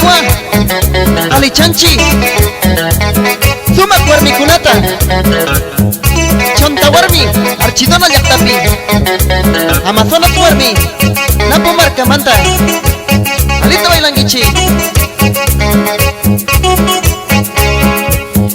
Takiwa Alichanchi Suma Warmi Kunata Chonta Warmi Archidona Yaktapi Amazonas Warmi Napo Marca Manta Alito Bailangichi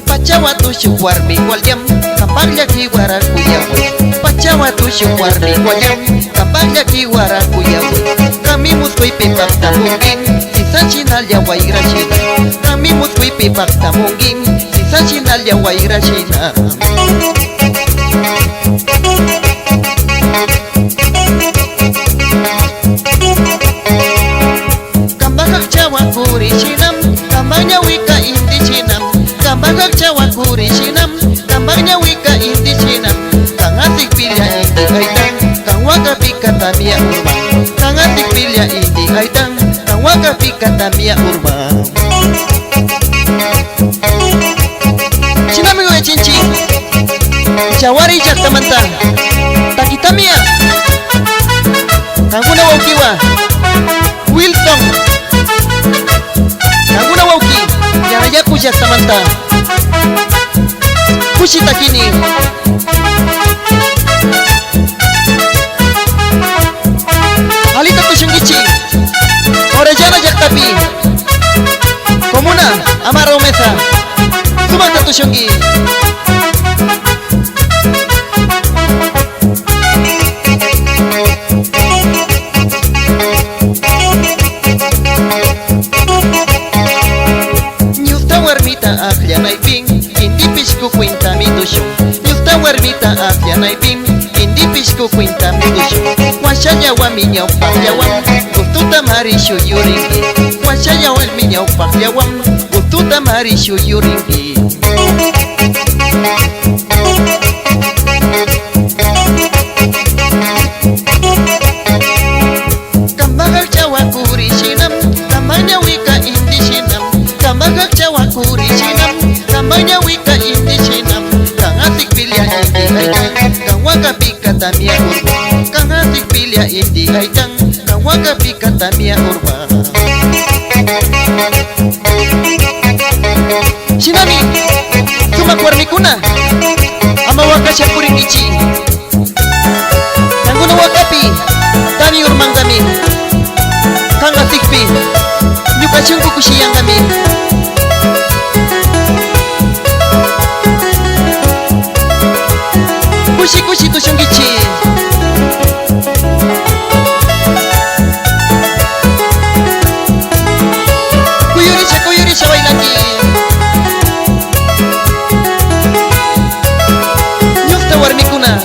Pachawa Tushu Warmi Walyam Kapagya Kiwara Kuyawe Pachawa Tushu Warmi Walyam Kapagya Kiwara Kuyawe Kami Muskoi Pipak Tamungin Sisa Chinal Yawa Irashina Kami Muskoi Pipak Tamungin Sisa Chinal Yawa Irashina Kambagak Chawa Kuri Chinam Kambanya Wika Indi Chinam Kambagak Chawa Kuri Chinam Kambanya Wika Indi Chinam Kangatik Pilya Indi Aitan Kangwaka Pika Tamia Urma Kangatik Pilya Indi Aitan Kangwaka Pika Tamia Urma Chinamigo de Chinchi Chawari Yaktamanta Takitamia Kanguna Waukiwa Wilson Kanguna Wauki Yarayaku Yaktamanta Kushitakini Alita Tushungichi Orellana Yaktapi Comuna Amaro Mesa Sumata Tushungi Nyusta Warmita Aklia Naipin Indi Pishku Quinta Midushun Nyusta Warmita Aklia Naipin Indi Pishku Quinta Midushun Washaya wa minya upakyawan Gustuta Marishu Yuringi Washaya wa minya upakyawan Gustuta Marishu Yuringi Kambagak Chawa Kuri Shinam Kambanya Wika Indi Shinam Kambagak Chawa Kuri Shinam Kambanya Wika Indi Shinam Kangatik Pilya Indi Aitan Kangwaka Pika Tamia Urma Kangatik Pilya Indi Aitan Kangwaka Pika Tamia Urma Shinami Suma Warmikuna Ama Waka Shakuringichi Kanguna Wakapi Tami Urmangami Kangatikpi Nyukashunku Kushiyangami Kushi Kushi Tushungichi Kuyurisha Bailangi Nyusta Warmikuna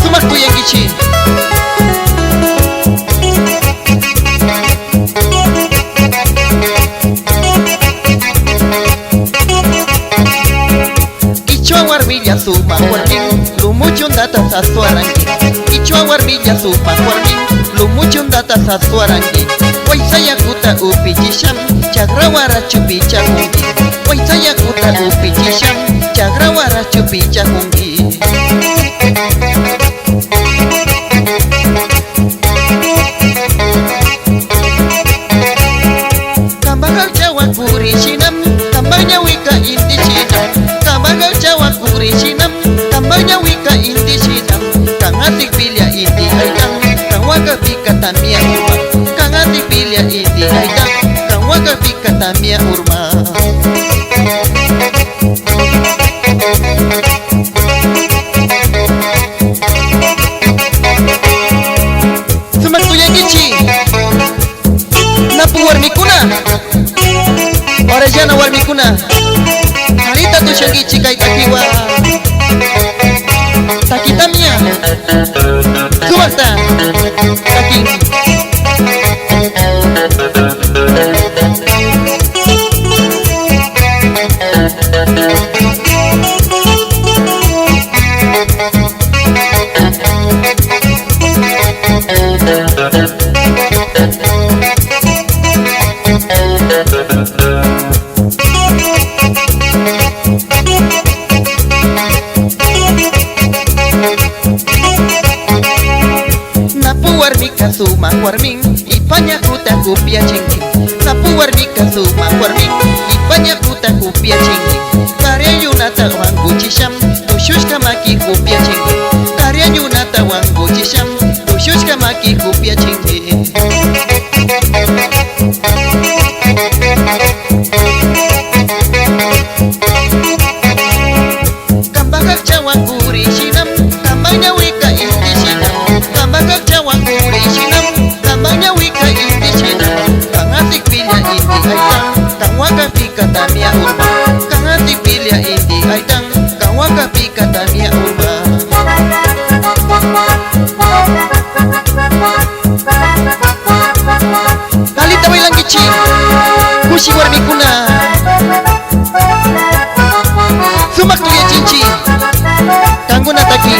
Sumak Kuyangichi Kichwa Warmilla Suma Warmin Lumuchun Data Sasuarangi Kichwa Warmilla Suma Warmin Lumuchun Data Sasuarangi Waisaya Kuta Upijisham Chagrawara Chupicha Hungi Waisaya Kuta Upijisham Chagrawara Chupicha Hungi Kambagak Chawa Kuri Shinam Kambanya Wika Indi Shinam Kambagak Chawa Kuri Shinam Kambanya Wika Indi Shinam Kangatik Pilya Indi Aitan Kangwaka Pika Tamia Urma Kangatik Pilya Indi Aitan Kangwaka Pika Tamia Urma Sumak Tuyangichi Napu Warmikuna Orellana Warmikuna Harita Tushungichi Kai Takiwa Takitamia Sumakta Takin Napu warmi kasuma warmin Ipanya kuta kupia cengking Napu warmi kupia chingi Karya yunata wangu chisham Tushushka maki kupia chingi Karya yunata wangu chisham Tushushka maki kupia chingi Kambagak cawang kuri shinam Kambangnya wika inti shinam Kambagak cawang kuri shinam Kambangnya wika inti shinam Kangatik pilya inti aitang Kangwaka pika tamia urma Kangatik pilya inti aitang Kangwaka pika tamia urma Halita wailang kicing Kusi warmi kuna Sumak tuya cinci Kanggo nataki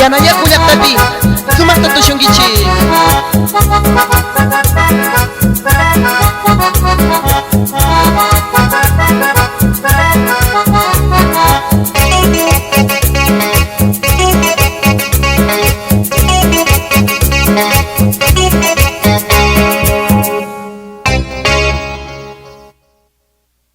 Yanaya kuliak tapi Sumak tentu syung gici